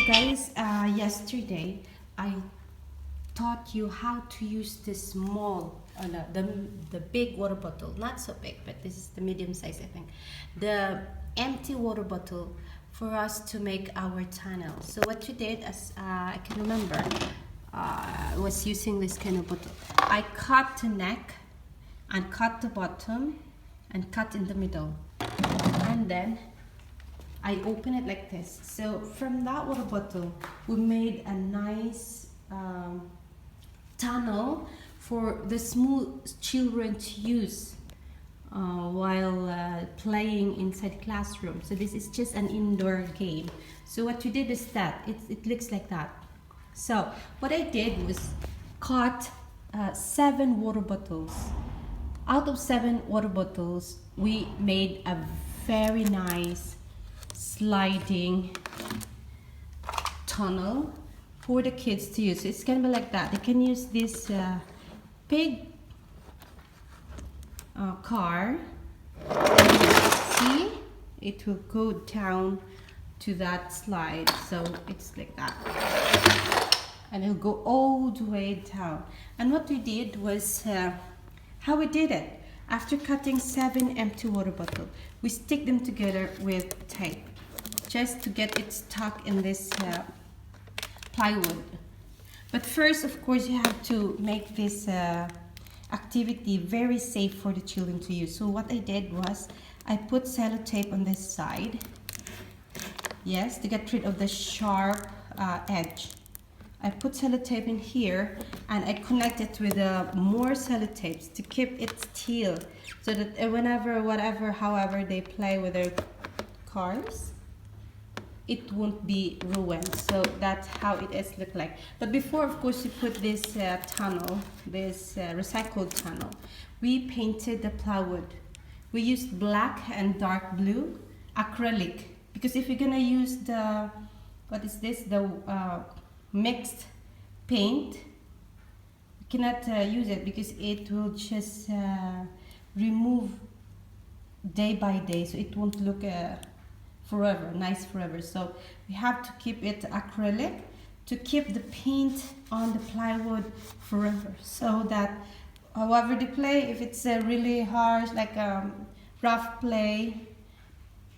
guys, yesterday I taught you how to use this small, the big water bottle, not so big, but this is the medium size, I think. The empty water bottle for us to make our tunnel. So what you did, as I can remember, was using this kind of bottle. I cut the neck and cut the bottom and cut in the middle, and then I open it like this. So from that water bottle, we made a nice tunnel for the small children to use while playing inside classroom. So this is just an indoor game. So what we did is that it looks like that. So what I did was cut 7 water bottles. Out of 7 water bottles, we made a very nice sliding tunnel for the kids to use. It's gonna be like that. They can use this big car. See, it will go down to that slide. So it's like that, and it'll go all the way down. And what we did was, how we did it. After cutting 7 empty water bottles, we stick them together with tape, just to get it stuck in this plywood. But first, of course, you have to make this activity very safe for the children to use. So what I did was, I put sellotape on this side, yes, to get rid of the sharp edge. I put sellotape in here, and I connect it with more sellotapes to keep it still, so that whenever, whatever, however they play with their cars, it won't be ruined. So that's how it is look like. But before, of course, you put this tunnel, this recycled tunnel, we painted the plywood. We used black and dark blue acrylic, because if you're gonna use the, what is this, the mixed paint, you cannot use it because it will just remove day by day, so it won't look forever nice forever. So we have to keep it acrylic to keep the paint on the plywood forever, so that however they play, if it's really harsh, like rough play,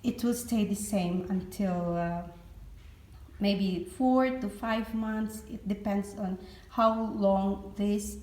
it will stay the same until maybe 4 to 5 months. It depends on how long this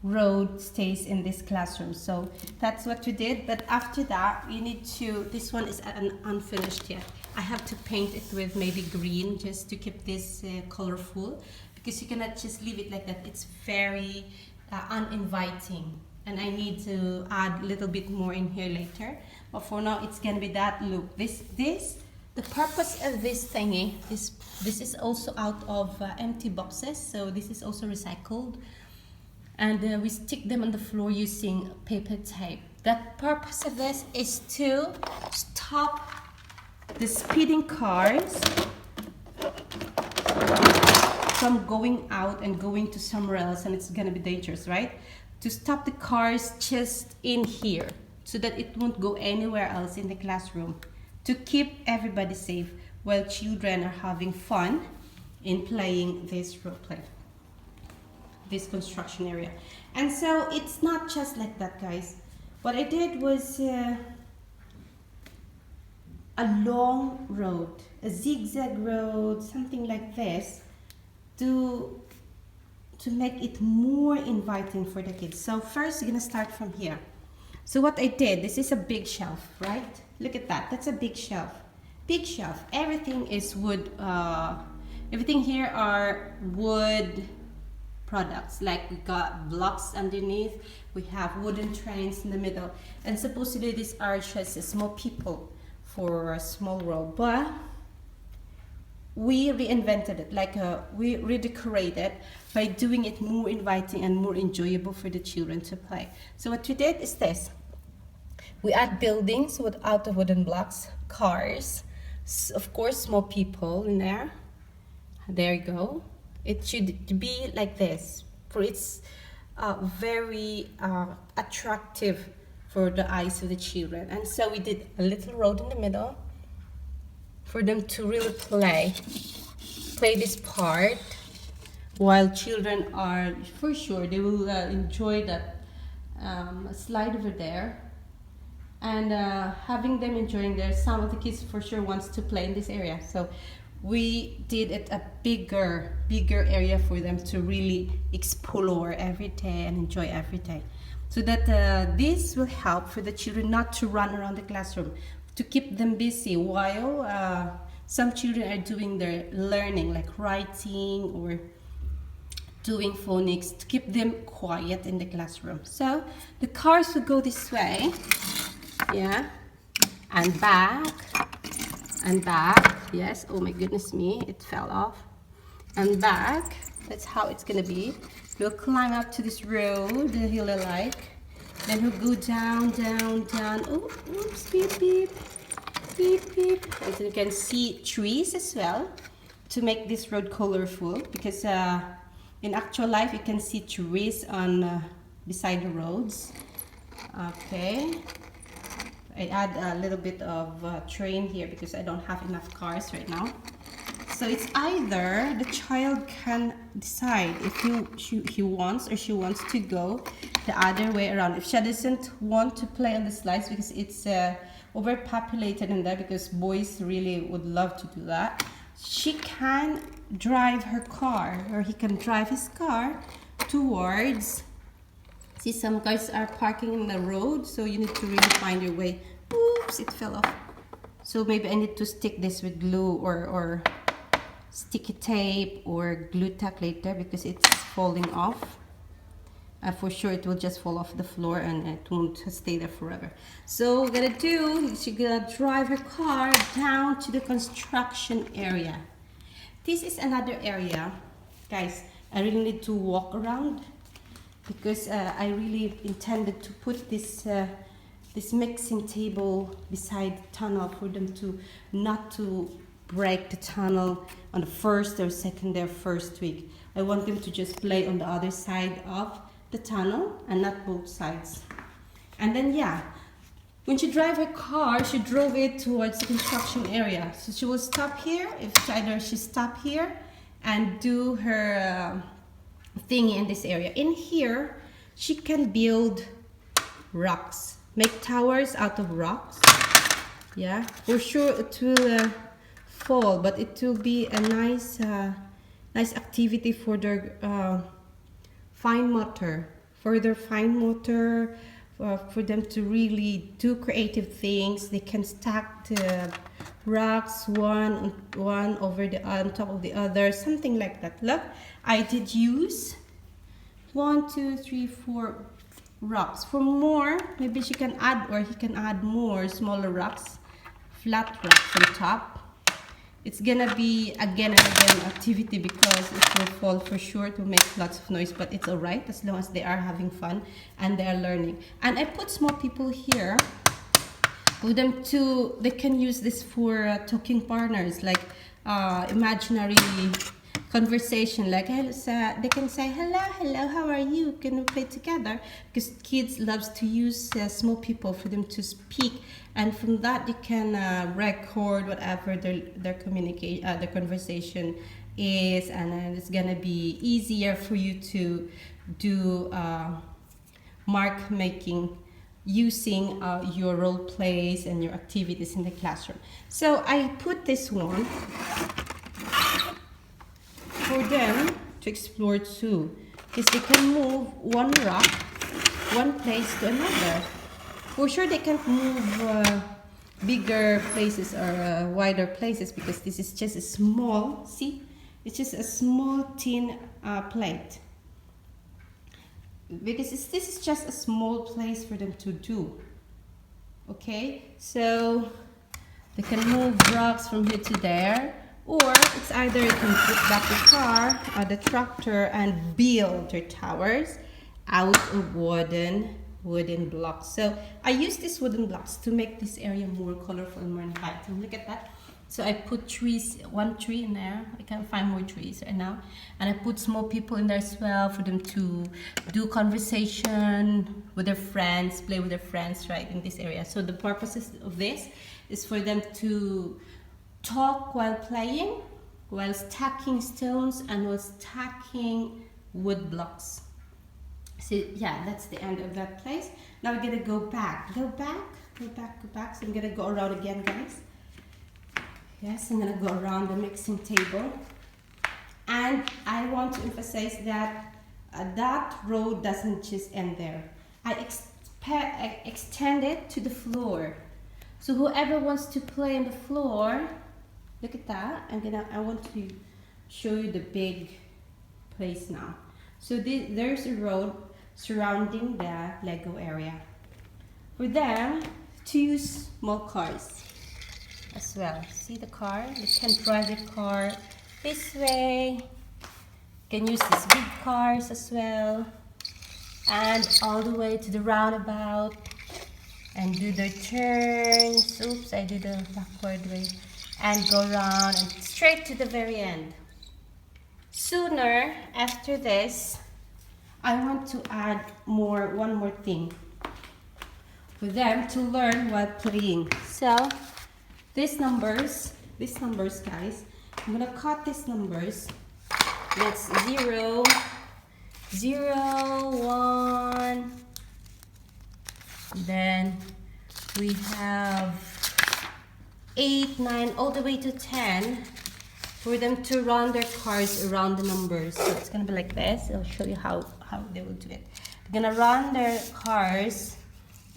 road stays in this classroom. So that's what we did. But after that, we need to, this one is unfinished yet. I have to paint it with maybe green, just to keep this colorful, because you cannot just leave it like that. It's very uninviting, and I need to add a little bit more in here later. But for now, it's gonna be that look. The purpose of this thingy is, this is also out of empty boxes, so this is also recycled, and we stick them on the floor using paper tape. The purpose of this is to stop the speeding cars from going out and going to somewhere else, and it's gonna be dangerous, right? To stop the cars just in here, so that it won't go anywhere else in the classroom, to keep everybody safe while children are having fun in playing this role play, this construction area. And so it's not just like that, guys. What I did was a long road, a zigzag road, something like this, to make it more inviting for the kids. So first, you're gonna start from here. So what I did, this is a big shelf, right? Look at that, that's a big shelf. Big shelf, everything is wood, everything here are wood products. Like we got blocks underneath, we have wooden trains in the middle, and supposedly these are just small people for a small world. But we reinvented it, like we redecorated by doing it more inviting and more enjoyable for the children to play. So what we did is this. We add buildings out of wooden blocks, cars, of course small people in there. There you go. It should be like this, for it's very attractive for the eyes of the children. And so we did a little road in the middle, for them to really play this part, while children are, for sure, they will enjoy that slide over there. And having them enjoying there, some of the kids for sure wants to play in this area. So we did it a bigger area for them to really explore every day and enjoy every day. So that this will help for the children not to run around the classroom, to keep them busy while some children are doing their learning, like writing or doing phonics, to keep them quiet in the classroom. So the cars will go this way, yeah, and back, yes. Oh my goodness me, it fell off. And back, that's how it's gonna be. We'll climb up to this road that he'll like, then we'll go down. Oh, oops, beep beep. And so you can see trees as well to make this road colorful, because in actual life you can see trees on beside the roads. Okay, I add a little bit of train here because I don't have enough cars right now. So it's either the child can decide if he wants or she wants to go the other way around. If she doesn't want to play on the slides because it's overpopulated in there, because boys really would love to do that, she can drive her car, or he can drive his car towards, see, some cars are parking in the road, so you need to really find your way. Oops, it fell off. So maybe I need to stick this with glue or sticky tape or glue tack later, because it's falling off. For sure it will just fall off the floor and it won't stay there forever. So what we're gonna do, she's gonna drive her car down to the construction area. This is another area, guys. I really need to walk around, because I really intended to put this this mixing table beside the tunnel for them to not to break the tunnel on the first or second or first week. I want them to just play on the other side of the tunnel and not both sides. And then, yeah, when she drive her car, she drove it towards the construction area. So she will stop here, if either she stop here and do her thingy in this area. In here, she can build rocks, make towers out of rocks. Yeah, for sure it will fall, but it will be a nice nice activity for their fine motor, for them to really do creative things. They can stack the rocks one over the on top of the other, something like that. Look, I did use 1, 2, 3, 4 rocks. For more, maybe she can add, or he can add more smaller rocks, flat rocks on top. It's gonna be again and again activity, because it will fall for sure. It will make lots of noise, but it's alright as long as they are having fun and they are learning. And I put small people here for them to, they can use this for talking partners, like imaginary conversation, like they can say hello, how are you, can we play together? Because kids loves to use small people for them to speak, and from that you can record whatever their communication, their conversation is, and then it's gonna be easier for you to do mark making using your role plays and your activities in the classroom. So I put this one for them to explore too, because they can move one rock, one place to another. For sure they can't move bigger places or wider places, because this is just a small, see, it's just a small tin plate, because this is just a small place for them to do. Okay, so they can move rocks from here to there, or it's either you can put back the car or the tractor and build their towers out of wooden blocks. So I use these wooden blocks to make this area more colorful and more inviting. Look at that. So I put trees, one tree in there. I can't find more trees right now. And I put small people in there as well for them to do conversation with their friends, play with their friends, right, in this area. So the purpose of this is for them to talk while playing, while stacking stones, and while stacking wood blocks. So yeah, that's the end of that place. Now we're gonna go back. Go back. So I'm gonna go around again, guys. Yes, I'm gonna go around the mixing table. And I want to emphasize that that road doesn't just end there. I extend it to the floor. So whoever wants to play on the floor, look at that. I want to show you the big place now. So there's a road surrounding the Lego area. For them to use small cars as well. See the car? You can drive the car this way. You can use these big cars as well. And all the way to the roundabout. And do the turns. Oops, I did the backward way. And go around and straight to the very end. Sooner after this, I want to add one more thing for them to learn while playing. So these numbers guys, I'm gonna cut these numbers. That's 0, 0, 1. Then we have 8, 9, all the way to 10 for them to run their cars around the numbers. So it's gonna be like this. I'll show you how they will do it. They're gonna run their cars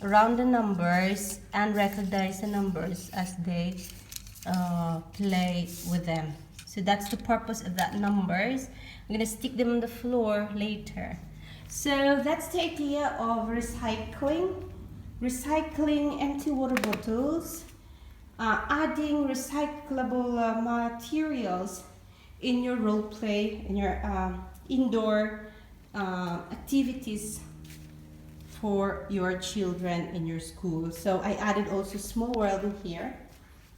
around the numbers and recognize the numbers as they play with them. So that's the purpose of that numbers. I'm gonna stick them on the floor later. So that's the idea of recycling empty water bottles, adding recyclable materials in your role play, in your indoor activities for your children in your school. So I added also small world in here,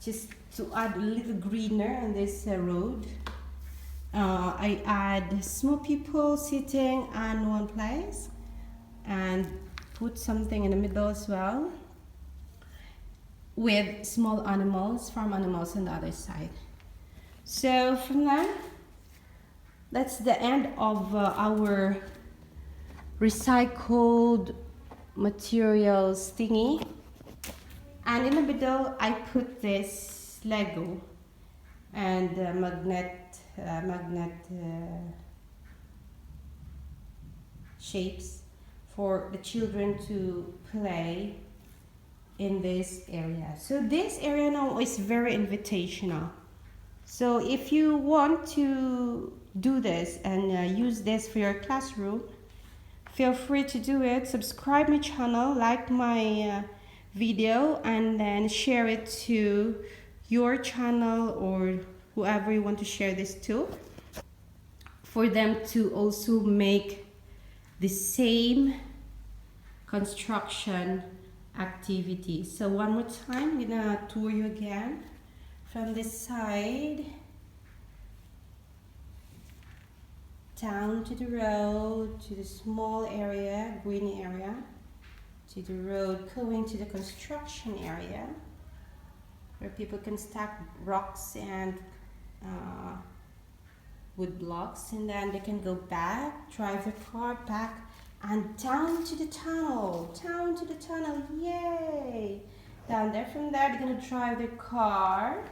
just to add a little greener on this road. I add small people sitting on one place and put something in the middle as well with small animals, farm animals on the other side. So from there, that's the end of our recycled materials thingy. And in the middle, I put this Lego and magnet shapes for the children to play in this area. So this area now is very invitational. So if you want to do this and use this for your classroom, feel free to do it. Subscribe my channel, like my video, and then share it to your channel or whoever you want to share this to, for them to also make the same construction activity. So one more time, I'm gonna tour you again from this side down to the road, to the small area, green area, to the road going to the construction area where people can stack rocks and wood blocks, and then they can go back, drive their car back, and down to the tunnel, yay! Down there, from there they're gonna drive their car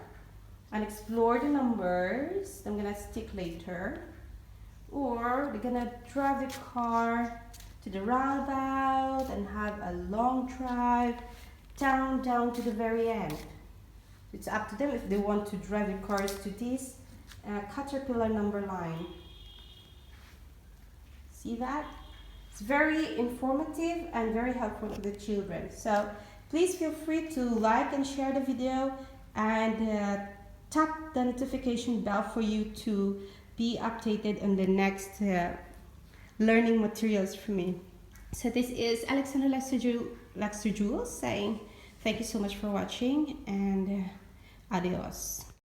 and explore the numbers. I'm gonna stick later. Or they're gonna drive the car to the roundabout and have a long drive down to the very end. It's up to them if they want to drive the cars to this caterpillar number line. See that? It's very informative and very helpful to the children. So please feel free to like and share the video, and tap the notification bell for you to be updated on the next learning materials from me. So this is Alexandra Lexter Jules saying thank you so much for watching, and adios.